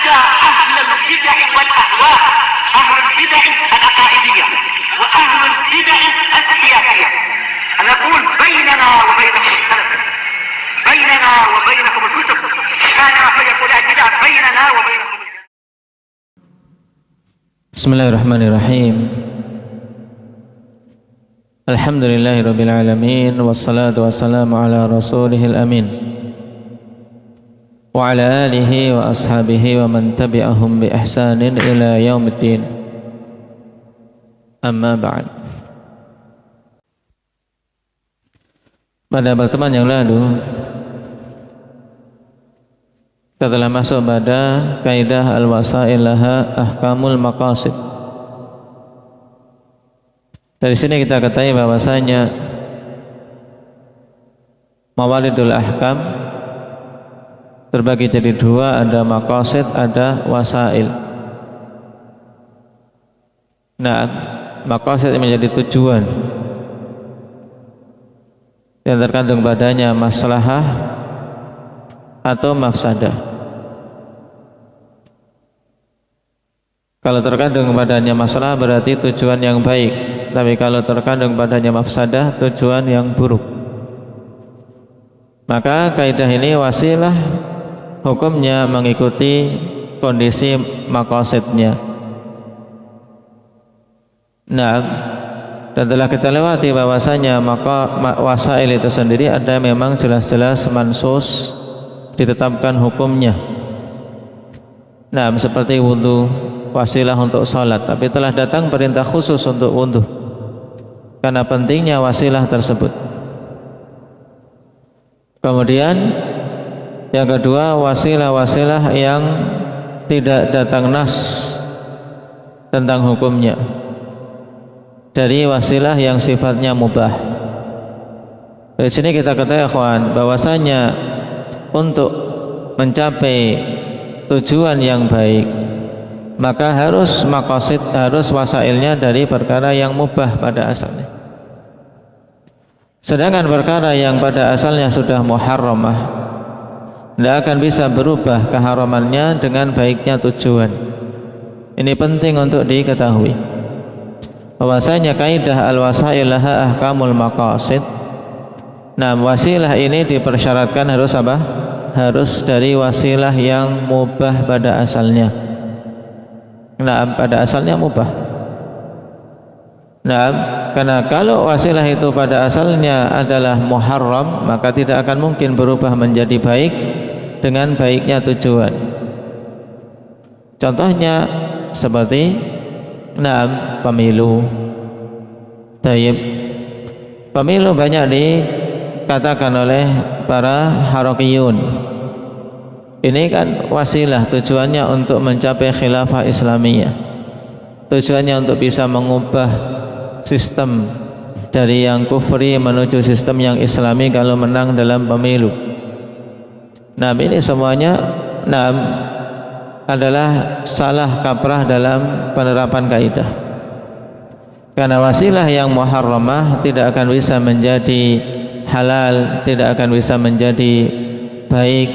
حتى أهل البدع والأهواء، أهل البدع العقائدية وأهل البدع السياسية، نقول بيننا وبينكم السلف، بيننا وبينكم الكتب، كان فيقول البدع بيننا وبينكم. Bismillahirrahmanirrahim. Alhamdulillahirabbil alamin, wassalatu wassalamu ala rasulihil amin wa ala alihi wa ashabihi wa man tabi'ahum bi ihsanin ila yaumiddin. Amma ba'd. Pada pertemuan yang lalu kita telah masuk pada kaidah al-wasail laha ahkamul maqasid. Dari sini kita ketahui bahwasanya mawalidul ahkam terbagi jadi dua, ada maqasid, ada wasail. Nah, maqasid menjadi tujuan yang terkandung padanya maslahah atau mafsadah. Kalau terkandung padanya masalah berarti tujuan yang baik, tapi kalau terkandung padanya mafsadah, tujuan yang buruk. Maka kaidah ini wasilah hukumnya mengikuti kondisi maqasidnya. Nah, dan telah kita lewati bahwasanya maka wasail itu sendiri ada memang jelas-jelas mansus ditetapkan hukumnya. Nah, seperti wudu, wasilah untuk salat, tapi telah datang perintah khusus untuk wudu karena pentingnya wasilah tersebut. Kemudian yang kedua, wasilah-wasilah yang tidak datang nas tentang hukumnya, dari wasilah yang sifatnya mubah. Dari sini kita ketahui ikhwan bahwasanya untuk mencapai tujuan yang baik maka harus maqasid, harus wasailnya dari perkara yang mubah pada asalnya. Sedangkan perkara yang pada asalnya sudah muharramah tidak akan bisa berubah keharamannya dengan baiknya tujuan. Ini penting untuk diketahui bahwasanya kaidah al-wasail laha ahkamul maqasid. Nah, wasilah ini dipersyaratkan harus apa? Harus dari wasilah yang mubah pada asalnya. Nah, pada asalnya mubah. Nah, karena kalau wasilah itu pada asalnya adalah muharram, maka tidak akan mungkin berubah menjadi baik dengan baiknya tujuan. Contohnya seperti pemilu. Tayyib. Pemilu banyak dikatakan oleh para harakiyun. Ini kan wasilah, tujuannya untuk mencapai khilafah Islamiyah, tujuannya untuk bisa mengubah sistem dari yang kufri menuju sistem yang islami kalau menang dalam pemilu. Nah, ini semuanya adalah salah kaprah dalam penerapan kaidah. Karena wasilah yang muharramah tidak akan bisa menjadi halal, tidak akan bisa menjadi baik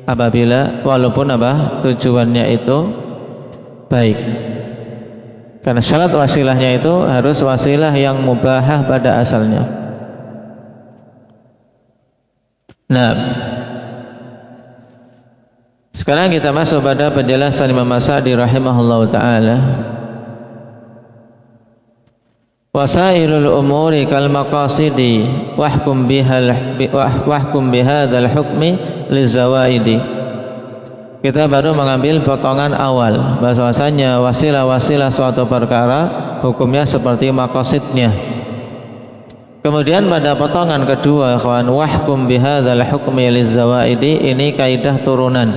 apabila walaupun tujuannya itu baik. Karena syarat wasilahnya itu harus wasilah yang mubahah pada asalnya. Nah, sekarang kita masuk pada penjelasan Imam As-Sa'di rahimahullahu taala. Wasailul umuri kal maqasidi wahkum bihadzal hukmi lizawaidi. Kita baru mengambil potongan awal bahwasanya wasilah-wasilah suatu perkara hukumnya seperti maqasidnya. Kemudian pada potongan kedua, ikhwan, wahkum bihadzal hukmi lizawaidi, ini kaidah turunan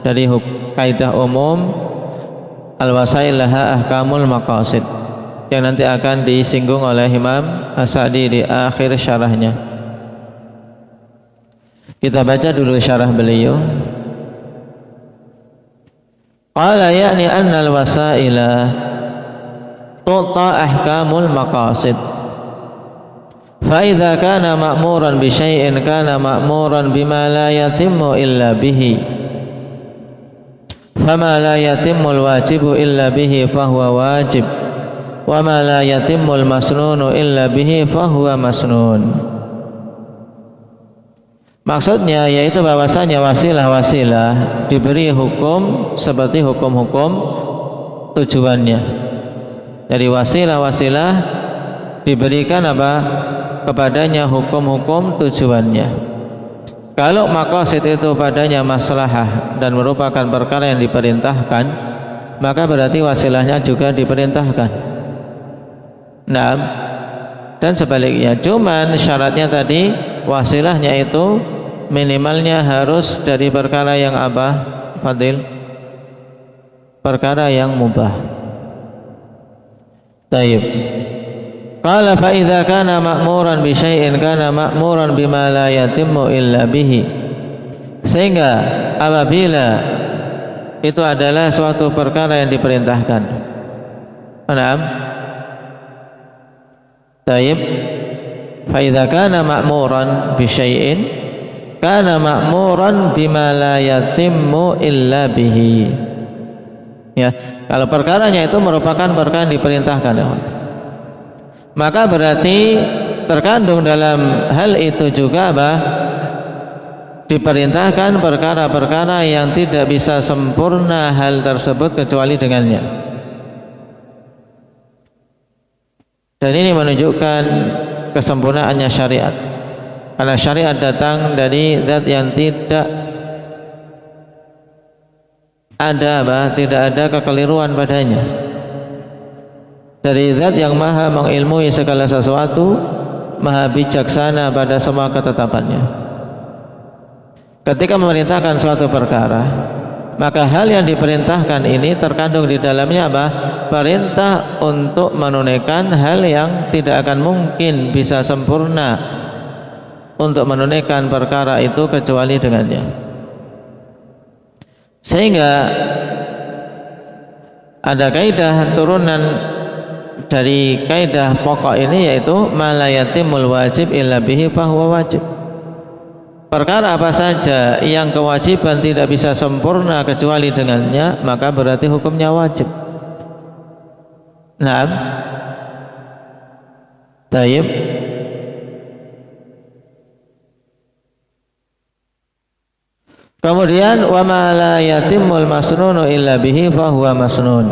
dari kaidah umum al-wasail laha ahkamul maqasid yang nanti akan disinggung oleh Imam As-Sa'di di akhir syarahnya. Kita baca dulu syarah beliau. Qala ya'ni anna al-wasaila tu'ta ahkamul maqasid. Fa idza kana ma'muran bi syai'in kana ma'muran bima la yatimmu illa bihi. fama la yatimmul wajibu illa bihi fahuwa wajib, wa ma la yatimmul masnunu illa bihi fahuwa masnun. Maksudnya yaitu bahwasanya wasilah-wasilah diberi hukum seperti hukum-hukum tujuannya. Jadi wasilah-wasilah diberikan apa? Kepadanya hukum-hukum tujuannya. Kalau maqasid itu padanya maslahah dan merupakan perkara yang diperintahkan, maka berarti wasilahnya juga diperintahkan. Nah, dan sebaliknya. Cuman syaratnya tadi wasilahnya itu minimalnya harus dari perkara yang apa, Fadil? Perkara yang mubah. Taib. Qala fa idza kana ma'muran bi syai'in kana ma'muran bima la yatimmu illa bihi. Sehingga apabila itu adalah suatu perkara yang diperintahkan. Naam. Taib. Fa idza kana ma'muran bi syai'in kana ma'muran bima la yatimmu illa bihi. Ya, kalau perkaranya itu merupakan perkara yang diperintahkan, ya, maka berarti terkandung dalam hal itu juga apa? Diperintahkan perkara-perkara yang tidak bisa sempurna hal tersebut kecuali dengannya. Dan ini menunjukkan kesempurnaannya syariat. Karena syariat datang dari zat yang tidak ada apa? Tidak ada kekeliruan padanya. Dari zat yang maha mengilmui segala sesuatu, maha bijaksana pada semua ketetapannya. Ketika memerintahkan suatu perkara, maka hal yang diperintahkan ini terkandung di dalamnya apa? Perintah untuk menunaikan hal yang tidak akan mungkin bisa sempurna untuk menunaikan perkara itu kecuali dengannya. Sehingga ada kaidah turunan dari kaidah pokok ini, yaitu ma la yatimul wajib illa bihi fahuwa wajib. Perkara apa saja yang kewajiban tidak bisa sempurna kecuali dengannya, maka berarti hukumnya wajib. Naam. Taib. Kemudian wa ma la yatimul masnunu illa bihi fahuwa masnun.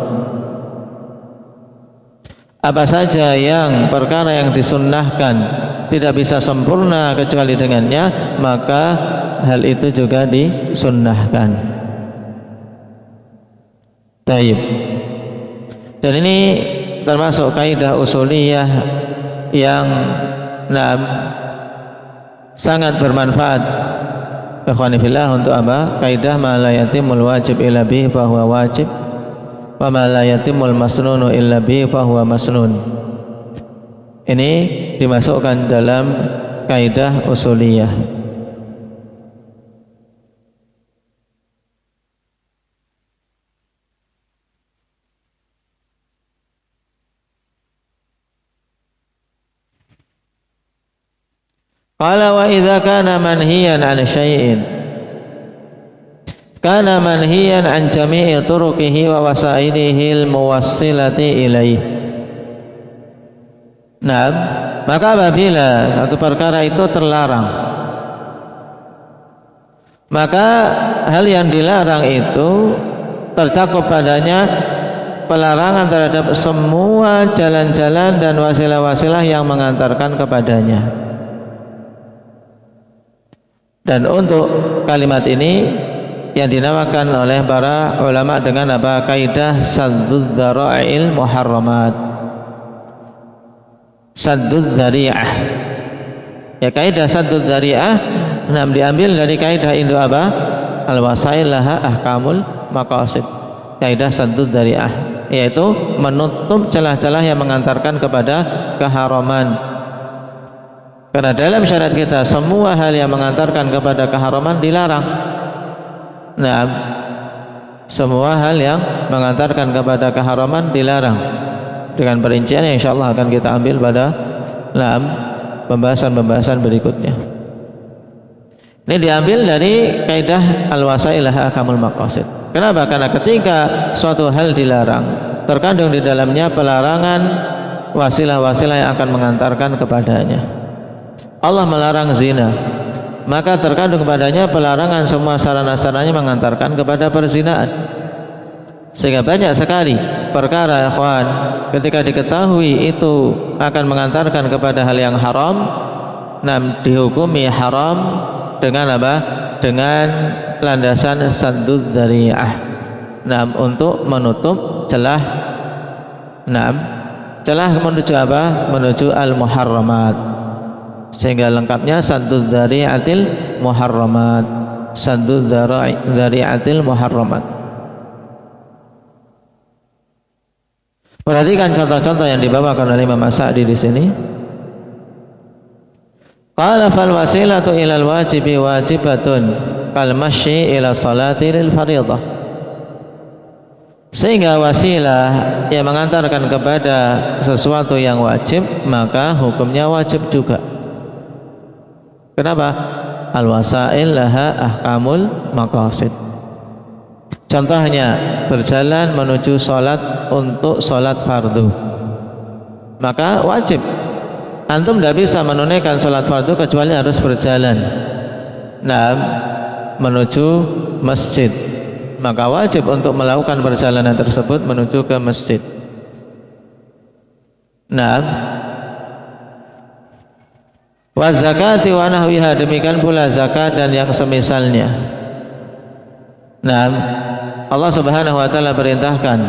Apa saja yang perkara yang disunnahkan tidak bisa sempurna kecuali dengannya, maka hal itu juga disunnahkan. Taib. Dan ini termasuk kaidah usuliyah yang sangat bermanfaat, ikhwani fillah, untuk apa? Kaidah ma la yatimul wajib illa bihi fahuwa wajib, wa ma la yatimul masnunu illa bihi fahuwa masnun. Ini dimasukkan dalam kaidah usuliyah. Qala wa idza kana manhiyan 'an syai'in kana manhiyan 'an jami'i turuqihi wa wasailihi al-muwassilati ilaih. Nah, maka apabila satu perkara itu terlarang, maka hal yang dilarang itu tercakup padanya pelarangan terhadap semua jalan-jalan dan wasilah-wasilah yang mengantarkan kepadanya. Dan untuk kalimat ini yang dinamakan oleh para ulama dengan apa? Kaidah saddud dzara'il muharramat. Saddud dzari'ah. Ya, kaidah saddud dzari'ah diambil dari kaidah induk apa? Al-wasail laha ahkamul maqasid. Kaidah saddud dzari'ah, yaitu menutup celah-celah yang mengantarkan kepada keharaman. Karena dalam syariat kita semua hal yang mengantarkan kepada keharaman dilarang. Nah, semua hal yang mengantarkan kepada keharaman dilarang. Dengan perincian yang insyaallah akan kita ambil pada pembahasan-pembahasan berikutnya. Ini diambil dari kaidah al-wasail laha ahkamul maqasid. Kenapa? Karena ketika suatu hal dilarang, terkandung di dalamnya pelarangan wasilah-wasilah yang akan mengantarkan kepadanya. Allah melarang zina, maka terkandung kepadanya pelarangan semua sarana-sarananya mengantarkan kepada perzinaan. Sehingga banyak sekali perkara ikhwan ketika diketahui itu akan mengantarkan kepada hal yang haram, dihukumi haram dengan apa? Dengan landasan saddud dzari'ah. Untuk menutup celah celah menuju apa? Menuju al-muharramat. Sehingga lengkapnya saddud dzari'atil muharramat. Saddud dzari'atil muharramat. Perhatikan contoh-contoh yang dibawakan oleh Imam As-Sa'di di sini. Qala fal wasilatu ilal wajibi wajibatun kal masyi ila salati lil fardhah. Sehingga wasilah yang mengantarkan kepada sesuatu yang wajib, maka hukumnya wajib juga. Kenapa? Al wasail laha ahkamul maqasid. Contohnya berjalan menuju sholat untuk sholat fardu, maka wajib. Antum tidak bisa menunaikan sholat fardu kecuali harus berjalan menuju masjid, maka wajib untuk melakukan perjalanan tersebut menuju ke masjid. Wa zakati wa nahwiha, demikian pula zakat dan yang semisalnya. Allah Subhanahu wa taala perintahkan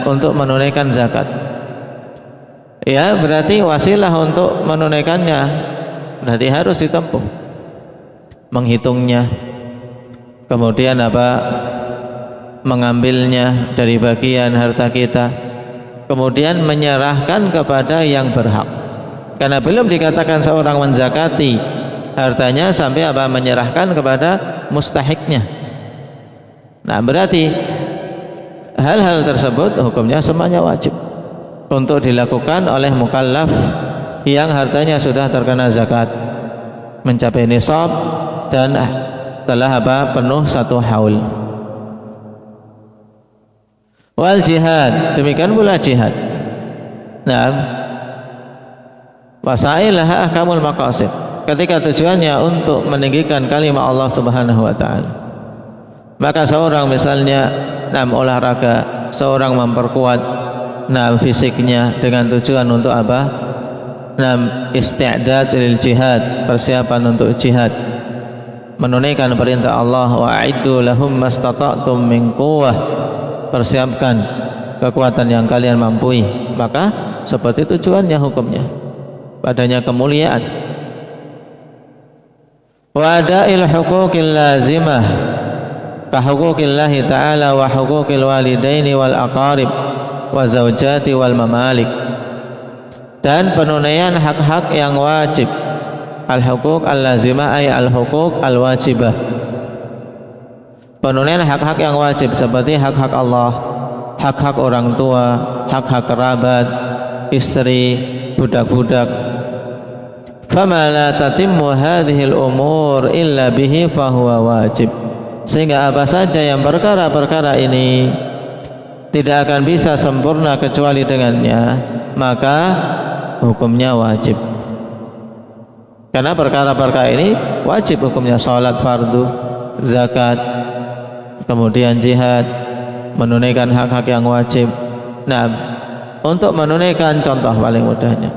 untuk menunaikan zakat. Ya, berarti wasilah untuk menunaikannya berarti harus ditempuh. Menghitungnya, kemudian mengambilnya dari bagian harta kita, kemudian menyerahkan kepada yang berhak. Karena belum dikatakan seorang menzakati hartanya sampai menyerahkan kepada mustahiknya. Berarti hal-hal tersebut hukumnya semuanya wajib untuk dilakukan oleh mukallaf yang hartanya sudah terkena zakat, mencapai nisab dan telah penuh 1 haul. Wal jihad, demikian pula jihad. Wasail laha ahkamul maqasid, ketika tujuannya untuk meninggikan kalimat Allah Subhanahu wa taala. Maka seorang misalnya olahraga, seorang memperkuat fisiknya dengan tujuan untuk isti'dad lil jihad, persiapan untuk jihad, menunaikan perintah Allah, wa'iddu lahum mastata'tum min quwwah, persiapkan kekuatan yang kalian mampu, maka seperti tujuannya hukumnya, padanya kemuliaan. Wa ada'il huquqil lazimah ka huquqillahi ta'ala wa huquqil walidaini wal aqarib wa zaujati wal mamalik, dan penunaian hak-hak yang wajib. Al-huquq al-lazimah ay al-huquq al-wajibah, penunaian hak-hak yang wajib seperti hak-hak Allah, hak-hak orang tua, hak-hak kerabat, istri, budak-budak. Fama la tatimmu hadhil umur illa bihi fahuwa wajib. Sehingga apa saja yang perkara-perkara ini tidak akan bisa sempurna kecuali dengannya, maka hukumnya wajib. Karena perkara-perkara ini wajib hukumnya: sholat fardu, zakat, kemudian jihad, menunaikan hak-hak yang wajib. Untuk menunaikan, contoh paling mudahnya,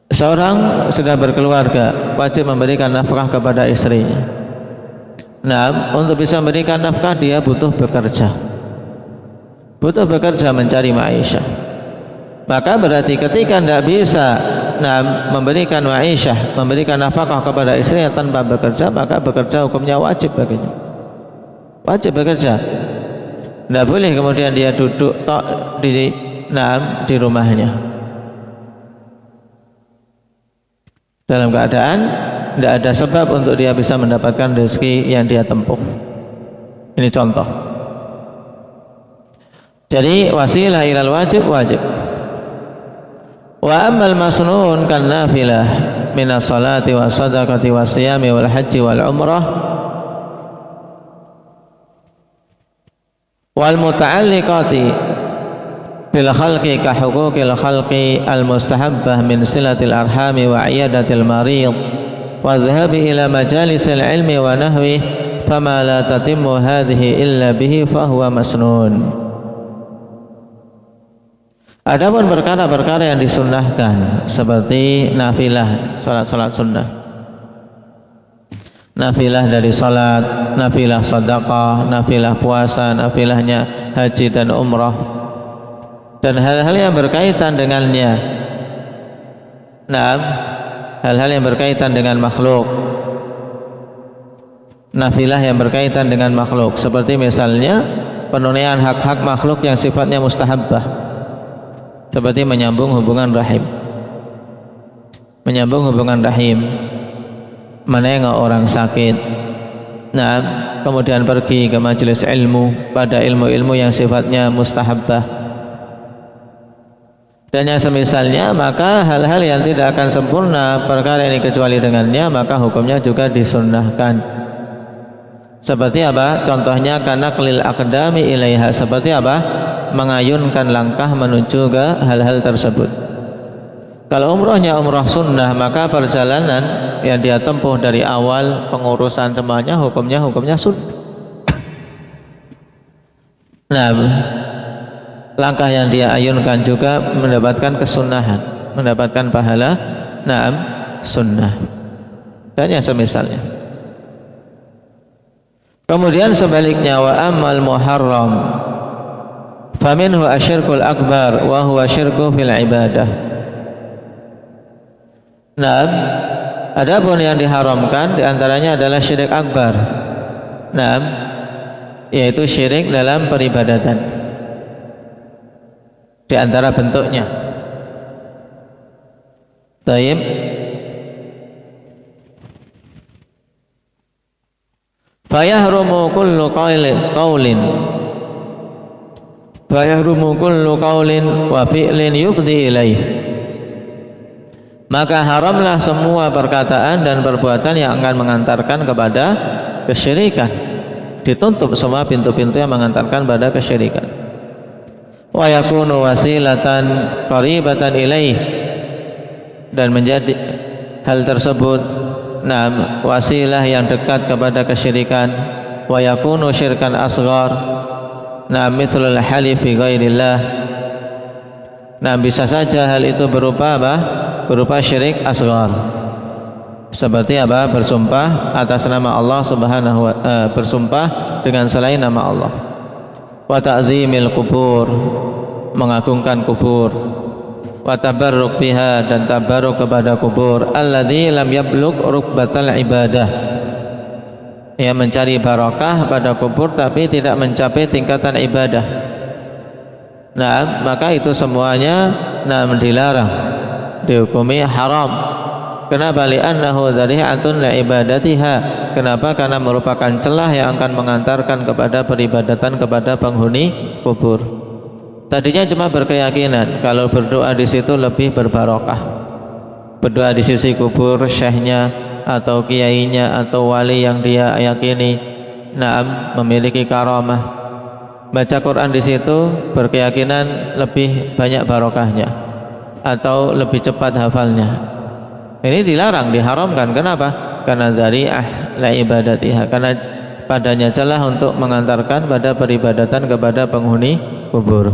seorang sudah berkeluarga, wajib memberikan nafkah kepada istrinya. Untuk bisa memberikan nafkah dia butuh bekerja mencari ma'isyah. Maka berarti ketika tidak bisa memberikan ma'isyah, memberikan nafkah kepada istrinya tanpa bekerja, maka bekerja hukumnya wajib baginya. Wajib bekerja. Tidak boleh kemudian dia duduk di rumahnya dalam keadaan tidak ada sebab untuk dia bisa mendapatkan rezeki yang dia tempuh. Ini contoh. Jadi wasilah ilal wajib. Wa ammal masnun kan nafilah, minas salati was sadaqati was siyami wal haji wal umrah wal muta'alliqati bil khalqi ka huquqil khalqi al mustahabbah min silatil arhami wa iyadatil marid wa dhahabi ila majalisil ilmi wa nahwi fama la tatimmu hadhihi illa bihi fahuwa masnun. Adapun perkara-perkara yang disunnahkan seperti nafilah, salat-salat sunnah, nafilah dari salat, nafilah sedekah, nafilah puasa, nafilahnya haji dan umrah, dan hal-hal yang berkaitan dengannya. Nah, hal-hal yang berkaitan dengan makhluk, nafilah yang berkaitan dengan makhluk, seperti misalnya penunaian hak-hak makhluk yang sifatnya mustahabbah, seperti menyambung hubungan rahim, menengok orang sakit, nah, kemudian pergi ke majelis ilmu pada ilmu-ilmu yang sifatnya mustahabbah dan yang semisalnya. Maka hal-hal yang tidak akan sempurna perkara ini kecuali dengannya, maka hukumnya juga disunnahkan. Seperti apa? Contohnya karena kelil aqdami ilaiha, seperti apa? Mengayunkan langkah menuju ke hal-hal tersebut. Kalau umrohnya umroh sunnah, maka perjalanan yang dia tempuh dari awal pengurusan semuanya hukumnya sunnah. Nah, langkah yang dia ayunkan juga mendapatkan kesunnahan, mendapatkan pahala naam sunnah dan yang semisalnya. Kemudian sebaliknya, wa ammal muharram faminhu asyirkul akbar wa huwa syirku fil ibadah. Nah, adapun yang diharamkan diantaranya adalah syirik akbar. Nah, yaitu syirik dalam peribadatan. Di antara bentuknya. Taib. Fayahrumu kullu qaulin wa fi'lin yufdi ilaih. Maka haramlah semua perkataan dan perbuatan yang akan mengantarkan kepada kesyirikan. Ditutup semua pintu-pintu yang mengantarkan pada kesyirikan. Wa yakunu wasilatan qaribatan ilaih, dan menjadi hal tersebut wasilah yang dekat kepada kesyirikan. Wa yakunu syirkan asghar, mithlul halif bi ghairillah. Bisa saja hal itu berupa apa? Berupa syirik asghar. Seperti apa? Bersumpah atas nama Allah Subhanahu wa bersumpah dengan selain nama Allah. Wa ta'zimil kubur, mengagungkan kubur. Wa tabarruk biha, dan tabarruk kepada kubur. Alladzi lam yablugh rukbatal ibadah, yang mencari barakah pada kubur tapi tidak mencapai tingkatan ibadah. Nah, maka itu semuanya dilarang, dihukumi haram. Kenapa? Li'annahu dzari'atun li ibadatiha. Kenapa? Karena merupakan celah yang akan mengantarkan kepada peribadatan kepada penghuni kubur. Tadinya cuma berkeyakinan kalau berdoa di situ lebih berbarokah. Berdoa di sisi kubur syekhnya atau kiainya atau wali yang dia yakini memiliki karamah. Baca Quran di situ berkeyakinan lebih banyak barokahnya atau lebih cepat hafalnya. Ini dilarang, diharamkan. Kenapa? Karena dzari'ah la ibadatiha, karena padanya celah untuk mengantarkan pada peribadatan kepada penghuni kubur.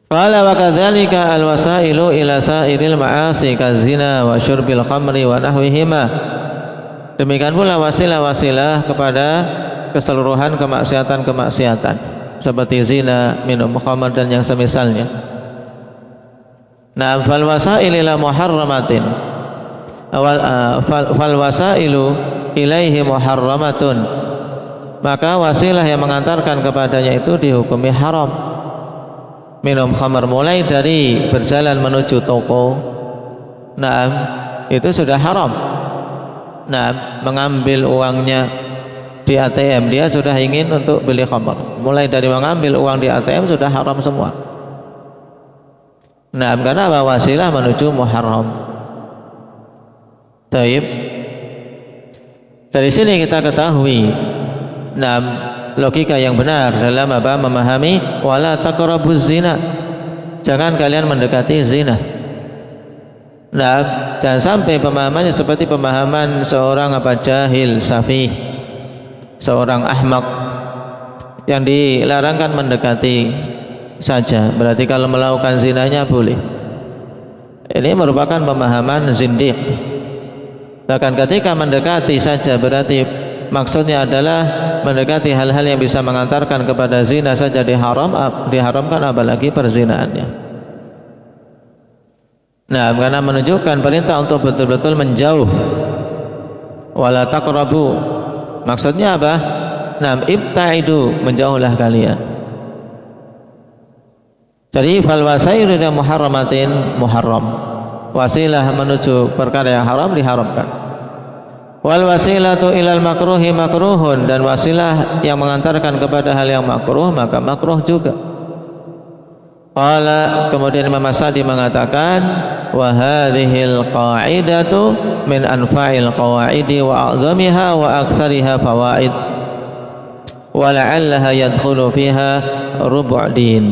Qala wa kadzalika alwasailu ila sairil ma'asi kazina wa syurbil khamri wa nahwihima. Demikian pula wasilah-wasilah kepada keseluruhan kemaksiatan-kemaksiatan seperti zina, minum khamr dan yang semisalnya. Nah, fal wasail ila muharramatin fal wasailu ilaihi muharramatun. Maka wasilah yang mengantarkan kepadanya itu dihukumi haram. Minum khamar, mulai dari berjalan menuju toko, itu sudah haram. Mengambil uangnya di ATM, dia sudah ingin untuk beli khamar. Mulai dari mengambil uang di ATM sudah haram semua. Karena apa? Wasilah menuju muharram. Taib. Dari sini kita ketahui logika yang benar dalam memahami wala taqrabuz zina. Jangan kalian mendekati zina. Jangan sampai pemahamannya seperti pemahaman seorang jahil, safih, seorang ahmak yang dilarangkan mendekati saja. Berarti kalau melakukan zinanya boleh. Ini merupakan pemahaman zindiq. Bahkan ketika mendekati saja berarti maksudnya adalah mendekati hal-hal yang bisa mengantarkan kepada zina saja diharamkan, apalagi perzinaannya. Karena menunjukkan perintah untuk betul-betul menjauh. Wala taqrabu. Maksudnya apa? Ibta'idu, menjauhlah kalian. Jadi fal wasailu ila muharramatin muharram. Wasilah menuju perkara yang haram diharamkan. Wal wasilatu ilal makruhi makruhun, dan wasilah yang mengantarkan kepada hal yang makruh maka makruh juga. Qala, kemudian Imam As-Sa'di mengatakan wa hadhil qa'idatu min anfa'il qawaidi wa a'zamiha wa aktsariha fawaid wa la'allaha yadkhulu fiha rubu' din.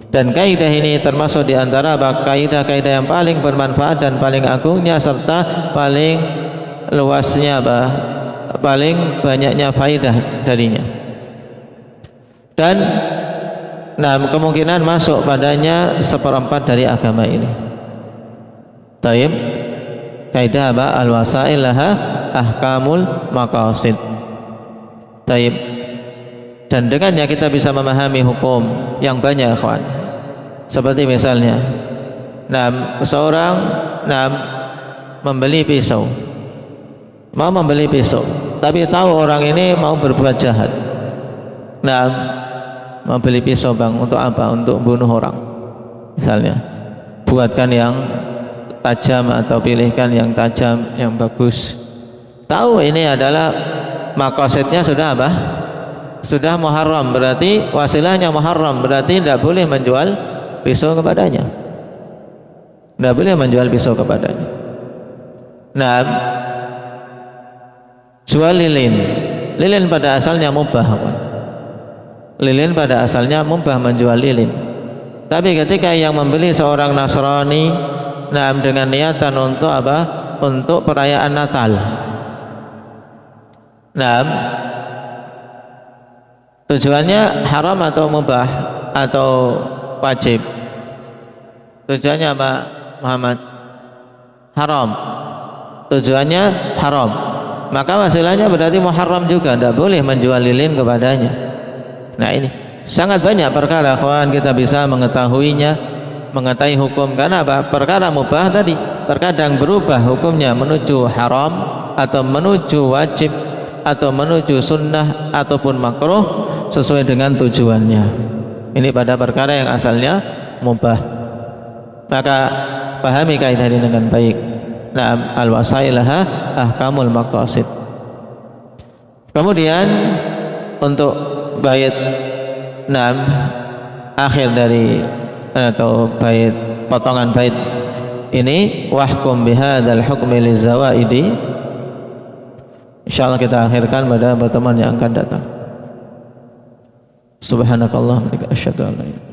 Dan kaidah ini termasuk di antara kaidah-kaidah yang paling bermanfaat dan paling agungnya serta paling luasnya, paling banyaknya faidah darinya. Dan kemungkinan masuk padanya 1/4 dari agama ini. Taib. Kaidah al-wasail laha ahkamul maqasid. Taib. Dan dengannya kita bisa memahami hukum yang banyak, ikhwan. Seperti misalnya seorang membeli pisau, mau membeli pisau, tapi tahu orang ini mau berbuat jahat. Mau beli pisau, bang, untuk apa? Untuk bunuh orang misalnya. Buatkan yang tajam atau pilihkan yang tajam, yang bagus. Tahu ini adalah maqasidnya sudah apa? Sudah muharram, berarti wasilahnya muharram, berarti tidak boleh menjual pisau kepadanya. Tidak boleh menjual pisau kepadanya. Jual lilin. Lilin pada asalnya mubah. Lilin pada asalnya mubah menjual lilin. Tapi ketika yang membeli seorang Nasrani, dengan niatan untuk apa? Untuk perayaan Natal. Tujuannya haram atau mubah atau wajib? Tujuannya apa, Muhammad? Haram. Tujuannya haram. Maka wasilahnya berarti muharram juga, tidak boleh menjual lilin kepadanya. Ini sangat banyak perkara, kawan, kita bisa mengetahuinya, mengetahui hukum. Karena apa? Perkara mubah tadi terkadang berubah hukumnya menuju haram atau menuju wajib atau menuju sunnah ataupun makruh sesuai dengan tujuannya. Ini pada perkara yang asalnya mubah. Maka pahami kaidah ini dengan baik. Al-wasailaha ahkamul maqasid. Kemudian untuk bait akhir dari atau bait potongan bait ini, wahkum bihadzal hukmi lizawaidi. Insyaallah kita akhirkan pada pertemuan yang akan datang. Subhanakallah wa bihamdika asyhadu an la ilaha